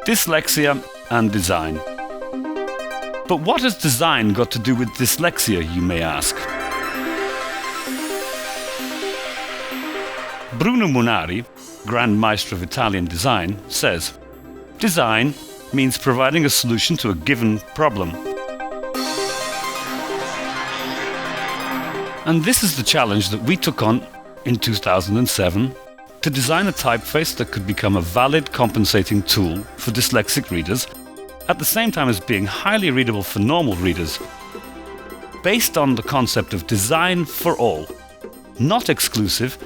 Dyslexia and design. But what has design got to do with dyslexia, you may ask? Bruno Munari, Grand Maestro of Italian design, says, "Design means providing a solution to a given problem." And this is the challenge that we took on in 2007 to design a typeface that could become a valid compensating tool for dyslexic readers, at the same time as being highly readable for normal readers, based on the concept of design for all, not exclusive,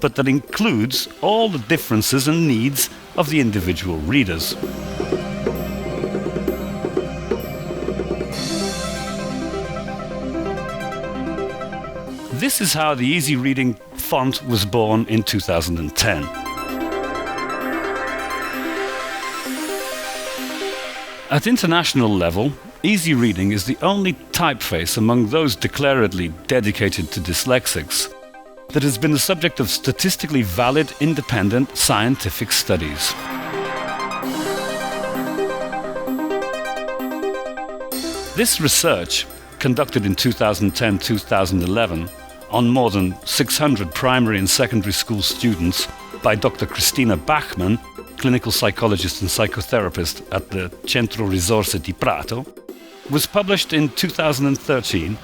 but that includes all the differences and needs of the individual readers. This is how the EasyReading font was born in 2010. At international level, EasyReading is the only typeface among those declaredly dedicated to dyslexics that has been the subject of statistically valid, independent scientific studies. This research, conducted in 2010-2011 on more than 600 primary and secondary school students by Dr. Cristina Bachmann, clinical psychologist and psychotherapist at the Centro Risorse di Prato, was published in 2013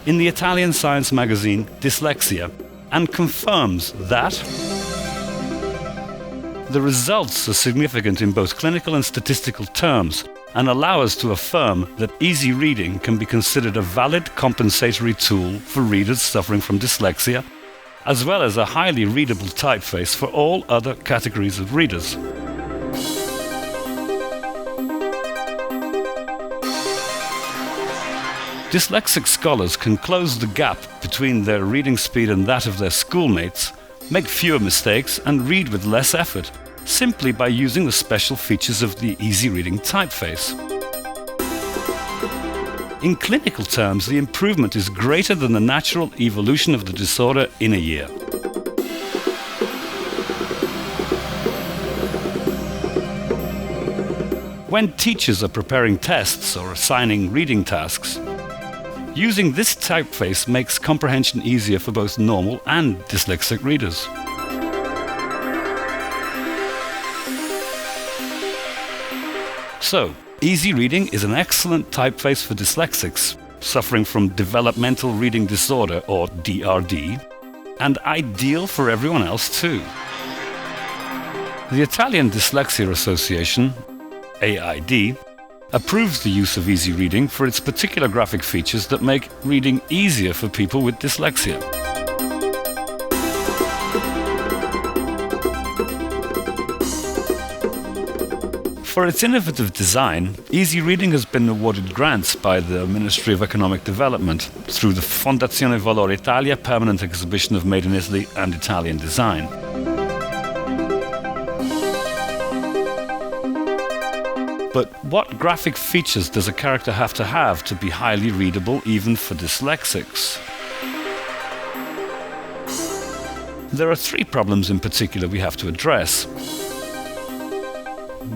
in the Italian science magazine Dyslexia, and confirms that the results are significant in both clinical and statistical terms, and allow us to affirm that EasyReading can be considered a valid compensatory tool for readers suffering from dyslexia, as well as a highly readable typeface for all other categories of readers. Dyslexic scholars can close the gap between their reading speed and that of their schoolmates, make fewer mistakes and read with less effort, simply by using the special features of the EasyReading typeface. In clinical terms, the improvement is greater than the natural evolution of the disorder in a year. When teachers are preparing tests or assigning reading tasks, using this typeface makes comprehension easier for both normal and dyslexic readers. So, EasyReading is an excellent typeface for dyslexics suffering from developmental reading disorder, or DRD, and ideal for everyone else too. The Italian Dyslexia Association, AID, approves the use of EasyReading for its particular graphic features that make reading easier for people with dyslexia. For its innovative design, EasyReading has been awarded grants by the Ministry of Economic Development through the Fondazione Valore Italia permanent exhibition of Made in Italy and Italian design. But what graphic features does a character have to be highly readable even for dyslexics? There are three problems in particular we have to address: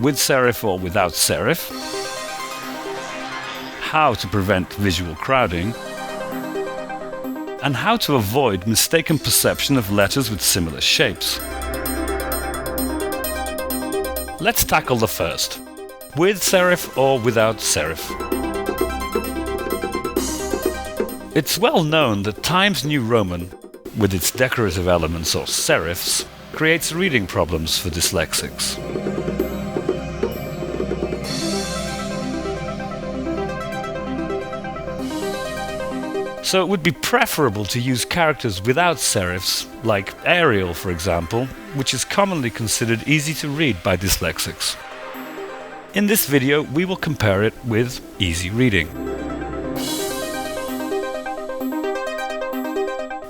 with serif or without serif, how to prevent visual crowding, and how to avoid mistaken perception of letters with similar shapes. Let's tackle the first. With serif or without serif. It's well known that Times New Roman, with its decorative elements or serifs, creates reading problems for dyslexics. So it would be preferable to use characters without serifs, like Arial, for example, which is commonly considered easy to read by dyslexics. In this video, we will compare it with EasyReading.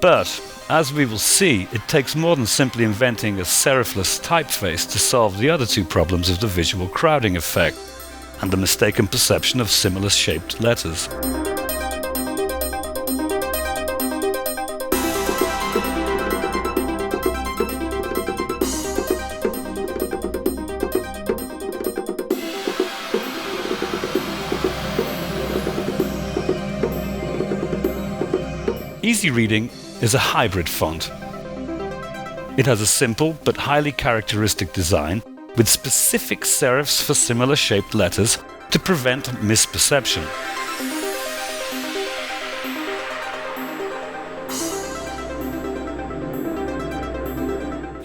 But, as we will see, it takes more than simply inventing a serifless typeface to solve the other two problems of the visual crowding effect and the mistaken perception of similar shaped letters. EasyReading is a hybrid font. It has a simple but highly characteristic design with specific serifs for similar shaped letters to prevent misperception.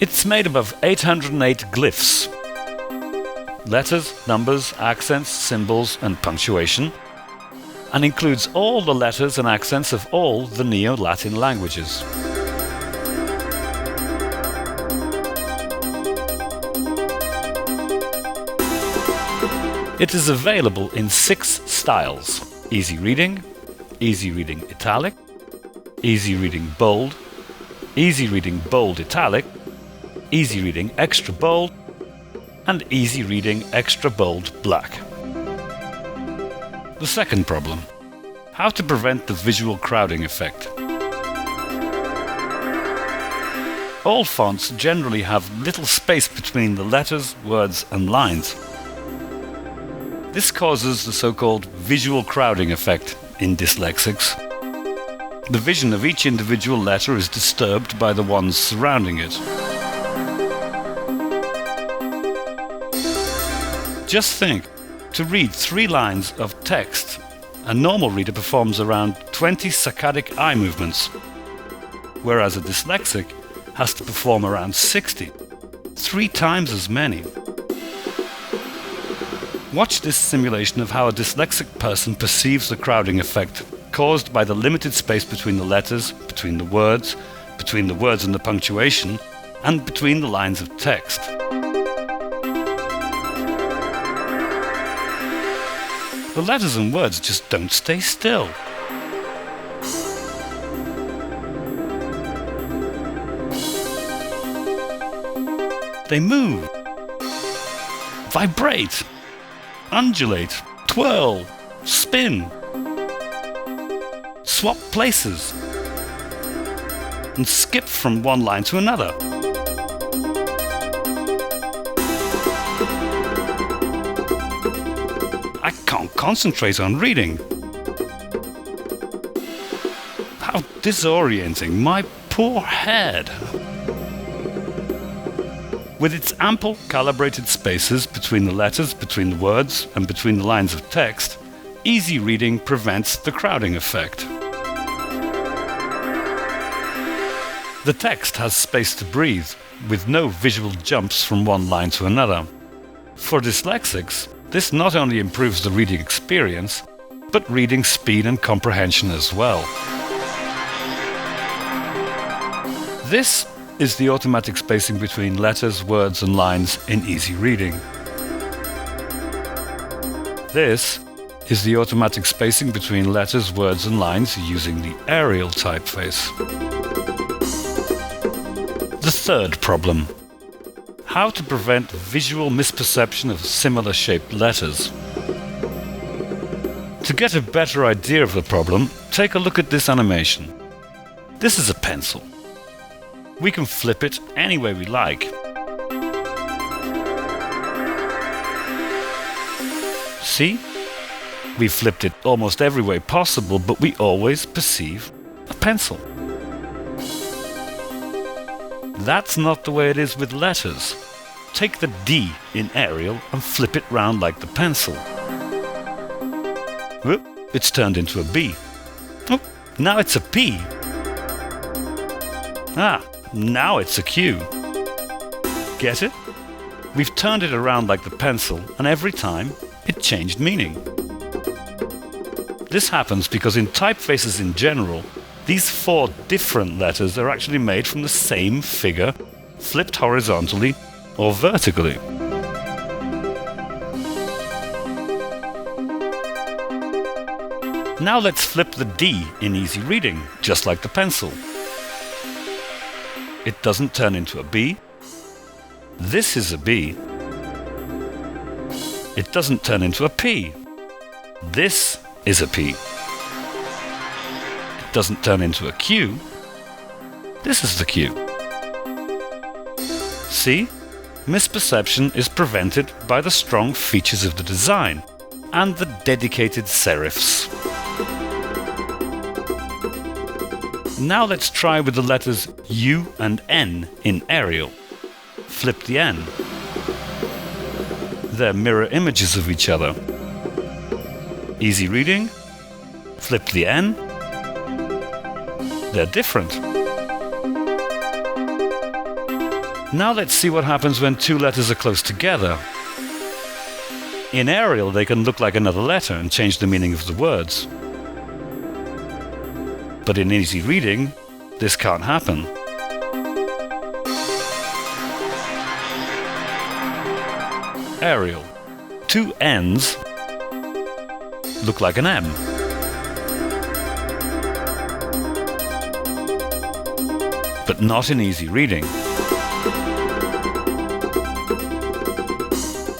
It's made up of 808 glyphs, letters, numbers, accents, symbols and punctuation, and includes all the letters and accents of all the Neo-Latin languages. It is available in 6 styles: EasyReading, EasyReading Italic, EasyReading Bold, EasyReading Bold Italic, EasyReading Extra Bold, and EasyReading Extra Bold Black. The second problem: how to prevent the visual crowding effect. All fonts generally have little space between the letters, words and lines. This causes the so-called visual crowding effect in dyslexics. The vision of each individual letter is disturbed by the ones surrounding it. Just think, to read 3 lines of text, a normal reader performs around 20 saccadic eye movements, whereas a dyslexic has to perform around 60, 3 times as many. Watch this simulation of how a dyslexic person perceives the crowding effect caused by the limited space between the letters, between the words and the punctuation, and between the lines of text. The letters and words just don't stay still. They move, vibrate, undulate, twirl, spin, swap places, and skip from one line to another. I can't concentrate on reading. How disorienting, my poor head. With its ample calibrated spaces between the letters, between the words, and between the lines of text, EasyReading prevents the crowding effect. The text has space to breathe, with no visual jumps from one line to another. For dyslexics, this not only improves the reading experience, but reading speed and comprehension as well. This is the automatic spacing between letters, words and lines in EasyReading. This is the automatic spacing between letters, words and lines using the Arial typeface. The third problem: how to prevent visual misperception of similar shaped letters. To get a better idea of the problem, take a look at this animation. This is a pencil. We can flip it any way we like. See? We flipped it almost every way possible, but we always perceive a pencil. That's not the way it is with letters. Take the D in Arial and flip it round like the pencil. Whoop, it's turned into a B. Oh, now it's a P. Ah, now it's a Q. Get it? We've turned it around like the pencil, and every time it changed meaning. This happens because in typefaces in general, these 4 different letters are actually made from the same figure, flipped horizontally or vertically. Now let's flip the D in EasyReading, just like the pencil. It doesn't turn into a B. This is a B. It doesn't turn into a P. This is a P. It doesn't turn into a Q. This is the Q. See? Misperception is prevented by the strong features of the design and the dedicated serifs. Now let's try with the letters U and N in Arial. Flip the N. They're mirror images of each other. Easy reading. Flip the N. They're different. Now let's see what happens when two letters are close together. In Arial, they can look like another letter and change the meaning of the words. But in Easy Reading, this can't happen. Arial. Two N's look like an M. But not in Easy Reading.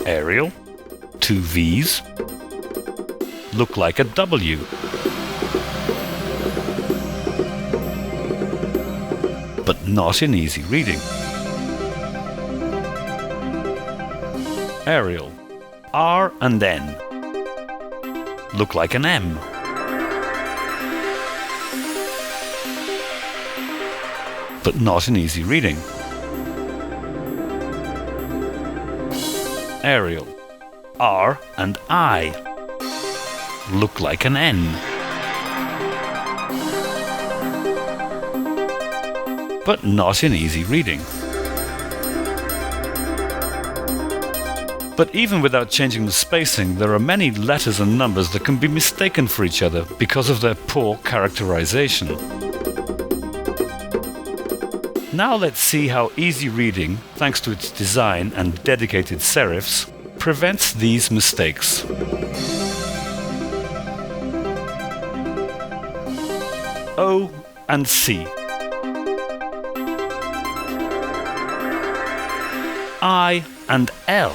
Arial. Two V's look like a W. But not in Easy Reading. Arial. R and N look like an M. But not in Easy Reading. Arial. R and I look like an N. But not in Easy Reading. But even without changing the spacing, there are many letters and numbers that can be mistaken for each other because of their poor characterization. Now let's see how Easy Reading, thanks to its design and dedicated serifs, prevents these mistakes. O and C. I and L.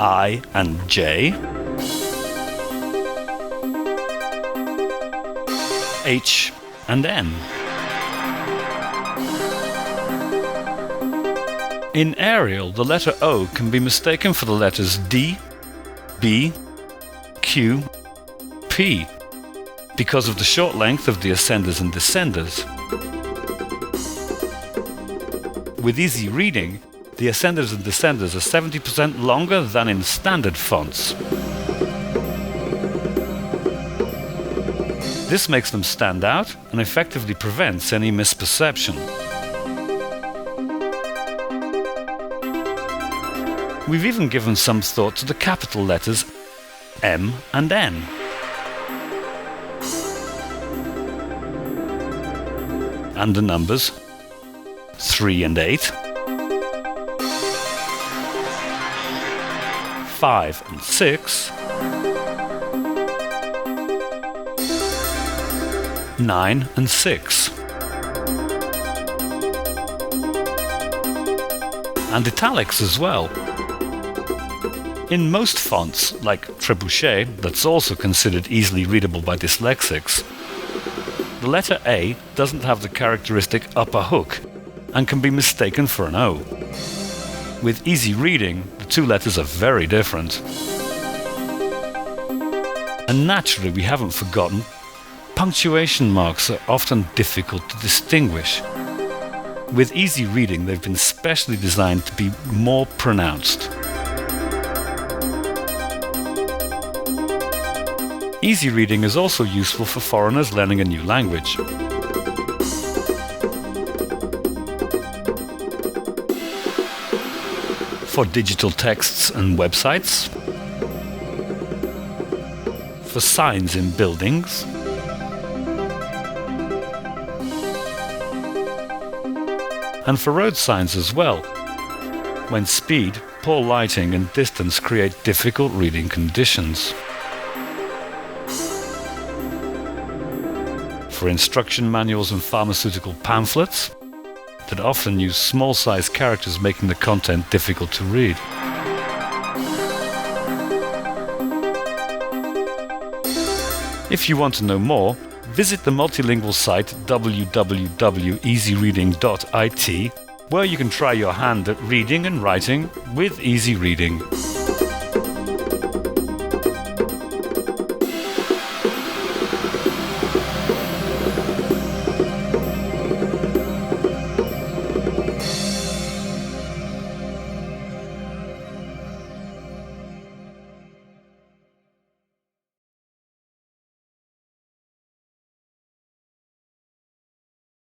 I and J. H and N. In Arial, the letter O can be mistaken for the letters D, B, Q, P, because of the short length of the ascenders and descenders. With Easy Reading, the ascenders and descenders are 70% longer than in standard fonts. This makes them stand out and effectively prevents any misperception. We've even given some thought to the capital letters M and N. And the numbers 3 and 8, 5 and 6, 9 and 6, and italics as well. In most fonts, like Trebuchet, that's also considered easily readable by dyslexics, the letter A doesn't have the characteristic upper hook and can be mistaken for an O. With Easy Reading, the two letters are very different. And naturally, we haven't forgotten, punctuation marks are often difficult to distinguish. With Easy Reading, they've been specially designed to be more pronounced. Easy Reading is also useful for foreigners learning a new language. For digital texts and websites, for signs in buildings, and for road signs as well, when speed, poor lighting and distance create difficult reading conditions. For instruction manuals and pharmaceutical pamphlets that often use small-sized characters, making the content difficult to read. If you want to know more, visit the multilingual site www.easyreading.it, where you can try your hand at reading and writing with Easy Reading.